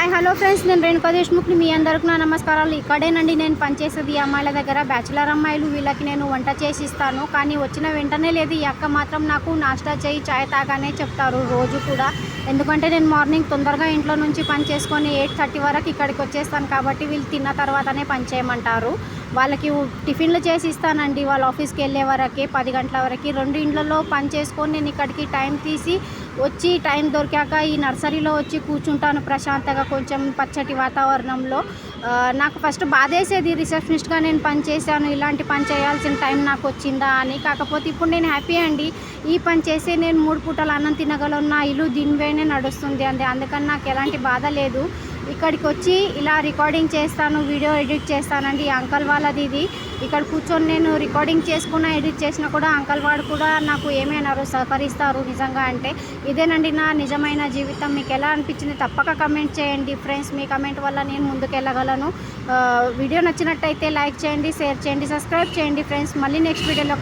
Hi hello friends, నేను రేణుకా దేశ్ముఖ్ని. మీ అందరికి నా నమస్కారాలు. ఇక్కడేనండి నేను పనిచేసేది. అమ్మాయిల దగ్గర బ్యాచిలర్ అమ్మాయిలు, వీళ్ళకి నేను వంట చేసి ఇస్తాను. కానీ వచ్చిన వెంటనే లేదు, ఈ అక్క మాత్రం నాకు నాష్టా చేయి, చాయ్ తాగానే చెప్తారు రోజు కూడా. ఎందుకంటే నేను మార్నింగ్ తొందరగా ఇంట్లో నుంచి పని చేసుకొని 8:30 వరకు ఇక్కడికి వచ్చేస్తాను కాబట్టి వీళ్ళు తిన్న తర్వాతనే పని చేయమంటారు. వాళ్ళకి టిఫిన్లు చేసి ఇస్తానండి. వాళ్ళ ఆఫీస్కి వెళ్ళే వరకే 10 గంటల వరకు. 2 ఇండ్లలో పని చేసుకొని నేను ఇక్కడికి టైం తీసి వచ్చి, టైం దొరికాక ఈ నర్సరీలో వచ్చి కూర్చుంటాను ప్రశాంతంగా, కొంచెం పచ్చటి వాతావరణంలో. నాకు ఫస్ట్ బాధేసేది, రిసెప్షనిస్ట్గా నేను పని చేశాను, ఇలాంటి పని చేయాల్సిన టైం నాకు వచ్చిందా అని. కాకపోతే ఇప్పుడు నేను హ్యాపీ అండి. ఈ పని చేసి నేను 3 పూటలు అన్నం తినగలను, నా ఇల్లు దీనిపైనే నడుస్తుంది అండి. అందుకని నాకు ఎలాంటి బాధ లేదు. ఇక్కడికి వచ్చి ఇలా రికార్డింగ్ చేస్తాను, వీడియో ఎడిట్ చేస్తానండి. ఈ అంకల్ వాళ్ళది ఇది. ఇక్కడ కూర్చొని నేను రికార్డింగ్ చేసుకున్న, ఎడిట్ చేసినా కూడా అంకల్ వాడు కూడా నాకు ఏమైనారు, సహకరిస్తారు నిజంగా. అంటే ఇదేనండి నా నిజమైన జీవితం. మీకు ఎలా అనిపించింది తప్పక కమెంట్ చేయండి ఫ్రెండ్స్. మీ కమెంట్ వల్ల నేను ముందుకెళ్ళగలను. వీడియో నచ్చినట్టయితే లైక్ చేయండి, షేర్ చేయండి, సబ్స్క్రైబ్ చేయండి ఫ్రెండ్స్. మళ్ళీ నెక్స్ట్ వీడియోలో